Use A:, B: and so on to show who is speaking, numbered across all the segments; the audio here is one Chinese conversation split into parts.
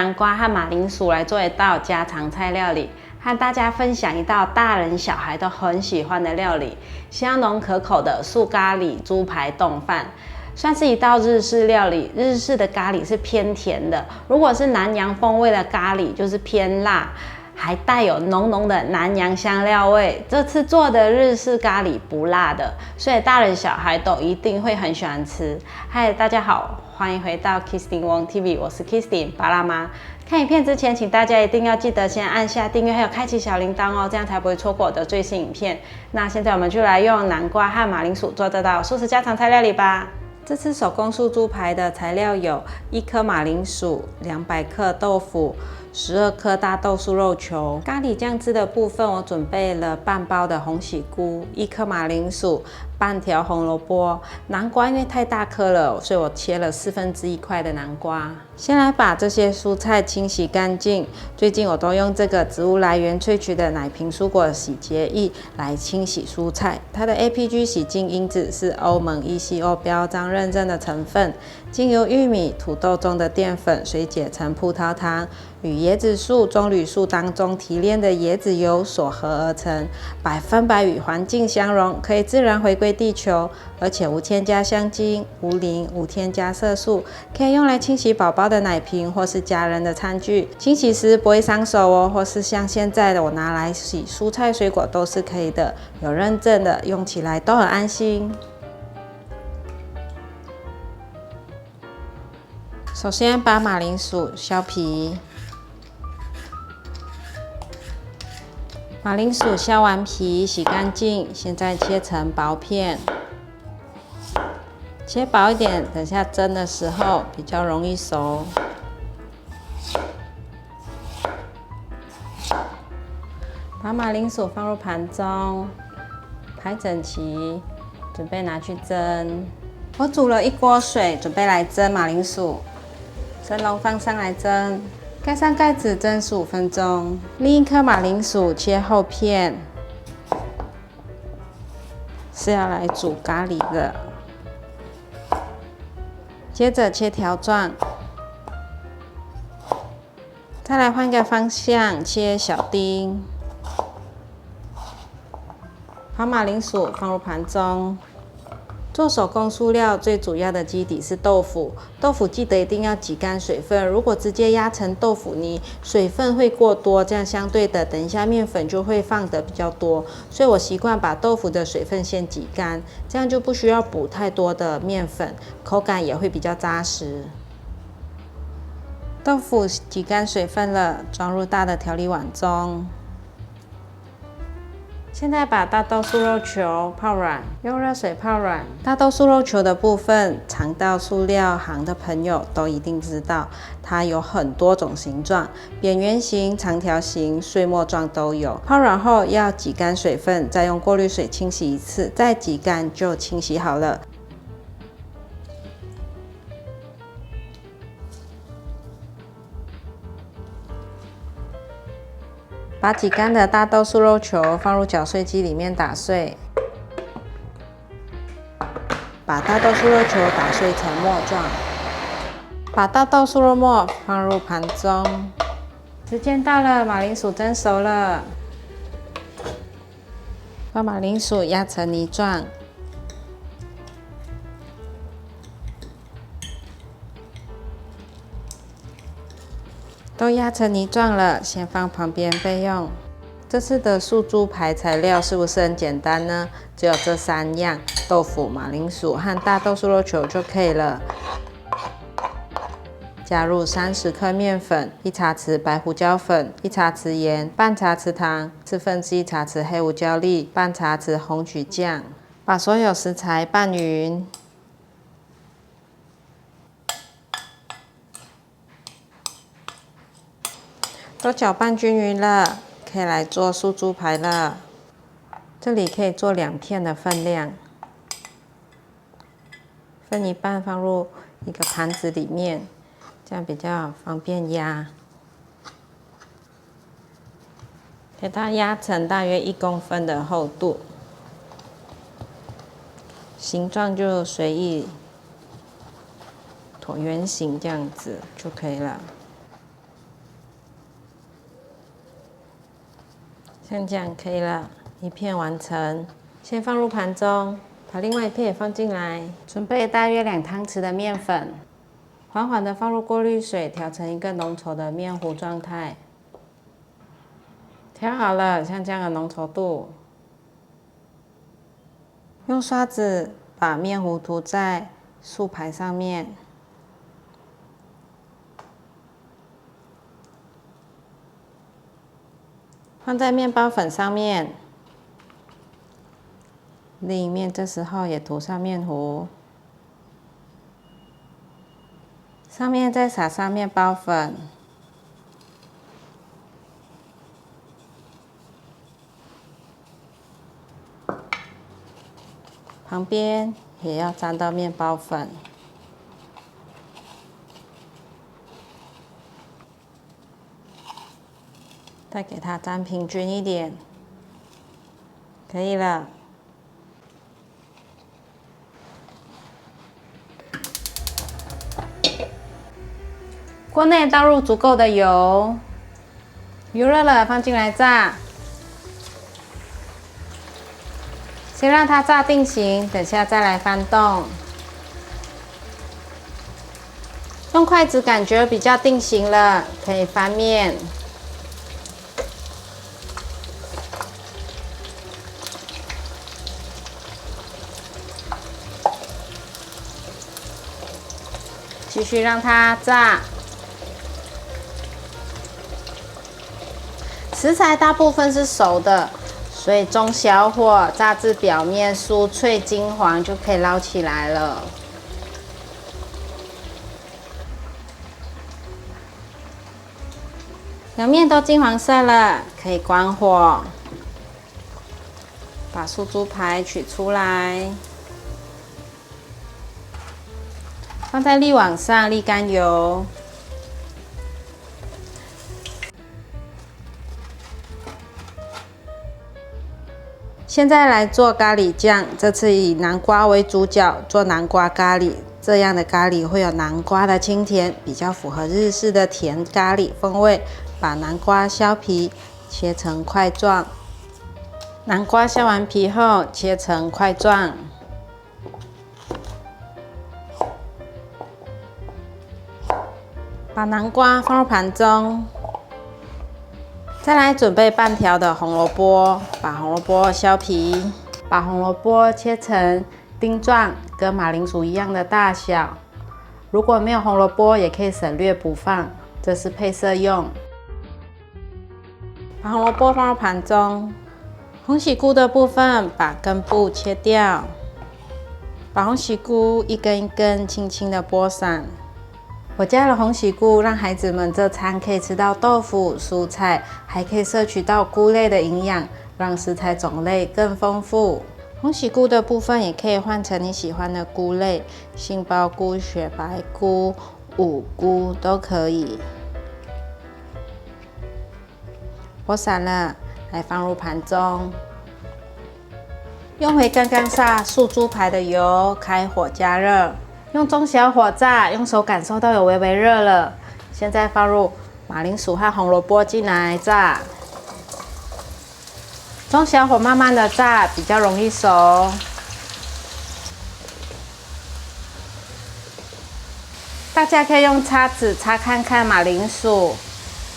A: 南瓜和马铃薯来做一道家常菜料理，和大家分享一道大人小孩都很喜欢的料理——香浓可口的素咖喱猪排冻饭。算是一道日式料理，日式的咖喱是偏甜的，如果是南洋风味的咖喱就是偏辣，还带有浓浓的南洋香料味。这次做的日式咖喱不辣的，所以大人小孩都一定会很喜欢吃。嗨，大家好，欢迎回到 Kistin Wong TV， 我是 Kistin 巴拉妈。看影片之前，请大家一定要记得先按下订阅，还有开启小铃铛哦，这样才不会错过我的最新影片。那现在我们就来用南瓜和马铃薯做这道素食家常菜料理吧。这次手工素猪排的材料有1颗马铃薯、200克豆腐、12颗大豆酥肉球。咖喱酱汁的部分，我准备了半包的红喜菇、1颗马铃薯、半条红萝卜。南瓜因为太大颗了，所以我切了1/4块的南瓜。先来把这些蔬菜清洗干净。最近我都用这个植物来源萃取的奶瓶蔬果洗洁液来清洗蔬菜。它的 APG 洗净因子是欧盟 ECO 标章认证的成分，经由玉米、土豆中的淀粉水解成葡萄糖，与椰子树、棕榈树当中提炼的椰子油所合而成，100%与环境相融，可以自然回归地球，而且无添加香精、无磷、无添加色素，可以用来清洗宝宝的奶瓶或是家人的餐具。清洗时不会伤手哦，或是像现在的我拿来洗蔬菜水果都是可以的，有认证的，用起来都很安心。首先把马铃薯削皮，马铃薯削完皮洗干净，现在切成薄片，切薄一点，等下蒸的时候比较容易熟。把马铃薯放入盘中，排整齐，准备拿去蒸。我煮了1锅水，准备来蒸马铃薯。蒸笼放上来蒸，盖上盖子蒸15分钟。另1颗马铃薯切厚片，是要来煮咖喱的。接着切条状，再来换个方向切小丁。把马铃薯放入盘中。做手工素料最主要的基底是豆腐，豆腐记得一定要挤干水分，如果直接压成豆腐泥，水分会过多，这样相对的等一下面粉就会放得比较多，所以我习惯把豆腐的水分先挤干，这样就不需要补太多的面粉，口感也会比较扎实。豆腐挤干水分了，装入大的调理碗中。现在把大豆素肉球泡软，用热水泡软。大豆素肉球的部分，常到塑料行的朋友都一定知道，它有很多种形状，扁圆形、长条形、碎末状都有。泡软后要挤干水分，再用过滤水清洗1次，再挤干就清洗好了。把挤干的大豆素肉球放入搅碎机里面打碎，把大豆素肉球打碎成末状，把大豆素肉末放入盘中。时间到了，马铃薯蒸熟了，把马铃薯压成泥状。都压成泥状了，先放旁边备用。这次的素猪排材料是不是很简单呢？只有这3样：豆腐、马铃薯和大豆素肉球就可以了。加入30克面粉、1茶匙白胡椒粉、1茶匙盐、半茶匙糖、1/4茶匙黑胡椒粒、半茶匙红曲酱。把所有食材拌匀。都搅拌均匀了，可以来做素猪排了。这里可以做2片的分量，分一半放入一个盘子里面，这样比较方便压。给它压成大约1公分的厚度，形状就随意椭圆形这样子就可以了。像这样可以了，一片完成。先放入盘中，把另外一片也放进来。准备大约2汤匙的面粉，缓缓的放入过滤水，调成一个浓稠的面糊状态。调好了，像这样的浓稠度，用刷子把面糊涂在素排上面。放在面包粉上面，另一面这时候也涂上面糊，上面再撒上面包粉，旁边也要沾到面包粉。再给它沾平均一点，可以了。锅内倒入足够的油，油热了放进来炸，先让它炸定型，等下再来翻动。用筷子感觉比较定型了，可以翻面。继续让它炸。食材大部分是熟的，所以中小火炸至表面酥脆金黄就可以捞起来了。两面都金黄色了，可以关火，把素猪排取出来。放在沥网上沥干油，现在来做咖喱酱。这次以南瓜为主角，做南瓜咖喱。这样的咖喱会有南瓜的清甜，比较符合日式的甜咖喱风味。把南瓜削皮，切成块状。南瓜削完皮后，切成块状。把南瓜放入盘中，再来准备半条的红萝卜，把红萝卜削皮，把红萝卜切成丁状，跟马铃薯一样的大小。如果没有红萝卜，也可以省略不放，这是配色用。把红萝卜放入盘中，红喜菇的部分把根部切掉，把红喜菇一根一根轻轻的剥散。我加了红喜菇，让孩子们这餐可以吃到豆腐、蔬菜，还可以摄取到菇类的营养，让食材种类更丰富。红喜菇的部分也可以换成你喜欢的菇类，杏鲍菇、雪白菇、五菇都可以。剥散了，来放入盘中。用回刚刚炸素猪排的油，开火加热。用中小火炸，用手感受到有微微热了。现在放入马铃薯和红萝卜进来炸，中小火慢慢的炸，比较容易熟。大家可以用叉子叉看看马铃薯，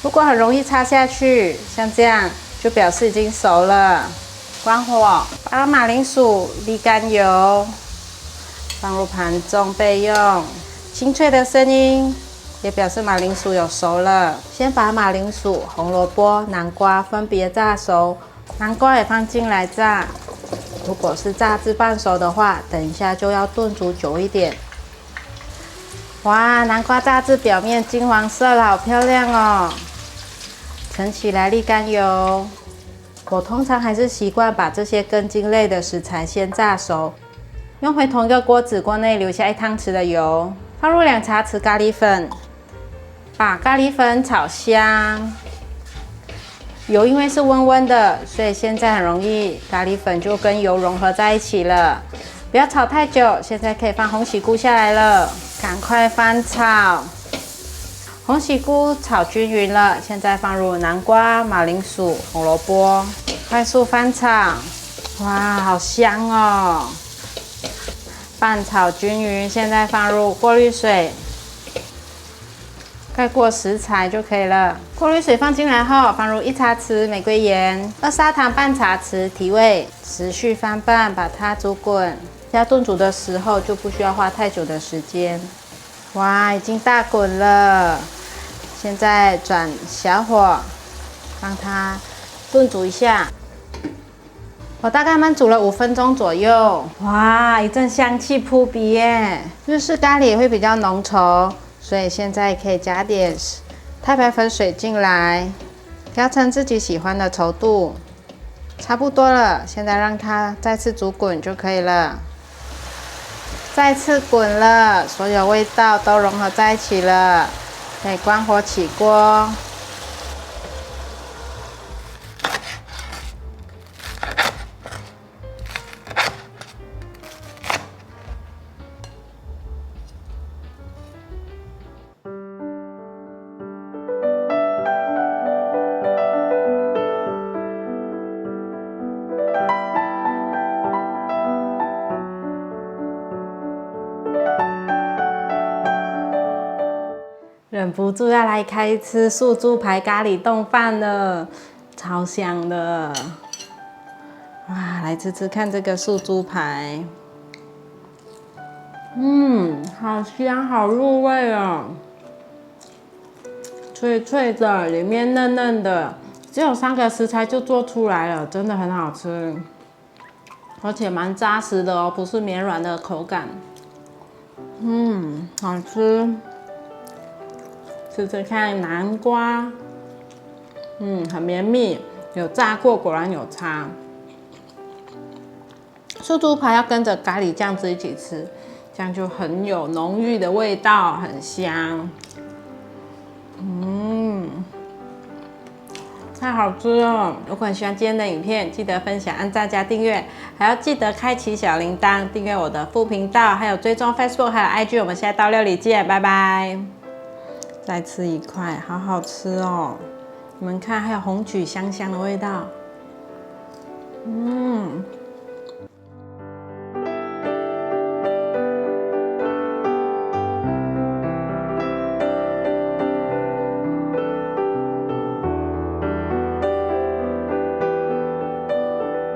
A: 如果很容易插下去，像这样就表示已经熟了。关火，把马铃薯沥干油。放入盘中备用，清脆的声音也表示马铃薯有熟了。先把马铃薯、红萝卜、南瓜分别炸熟，南瓜也放进来炸。如果是炸至半熟的话，等一下就要炖煮久一点。哇，南瓜炸至表面金黄色了，好漂亮哦！盛起来沥干油。我通常还是习惯把这些根茎类的食材先炸熟。用回同一个锅子，锅内留下1汤匙的油，放入2茶匙咖喱粉，把咖喱粉炒香。油因为是温温的，所以现在很容易咖喱粉就跟油融合在一起了。不要炒太久，现在可以放红喜菇下来了，赶快翻炒。红喜菇炒均匀了，现在放入南瓜、马铃薯、红萝卜。快速翻炒，哇，好香哦！拌炒均匀，现在放入过滤水，盖过食材就可以了。过滤水放进来后，放入1茶匙玫瑰盐、2砂糖半茶匙提味，持续翻拌，把它煮滚。要炖煮的时候就不需要花太久的时间。哇，已经大滚了，现在转小火，让它炖煮一下。我大概焖煮了5分钟左右，哇，一阵香气扑鼻耶！日式咖喱也会比较浓稠，所以现在可以加点太白粉水进来，调成自己喜欢的稠度，差不多了。现在让它再次煮滚就可以了。再次滚了，所有味道都融合在一起了，可以关火起锅。忍不住要来开吃素猪排咖喱冻饭了，超香的！哇，来吃吃看这个素猪排，好香，好入味哦，脆脆的，里面嫩嫩的，只有3个食材就做出来了，真的很好吃，而且蛮扎实的哦，不是绵软的口感，好吃。吃吃看南瓜，很绵密，有炸过，果然有差。素猪排要跟着咖喱酱汁一起吃，这样就很有浓郁的味道，很香。太好吃了！如果你喜欢今天的影片，记得分享、按赞加订阅，还要记得开启小铃铛，订阅我的副频道，还有追踪 Facebook 还有 IG。我们下一道料理见，拜拜！再吃一块，好好吃哦！你们看，还有红曲香香的味道，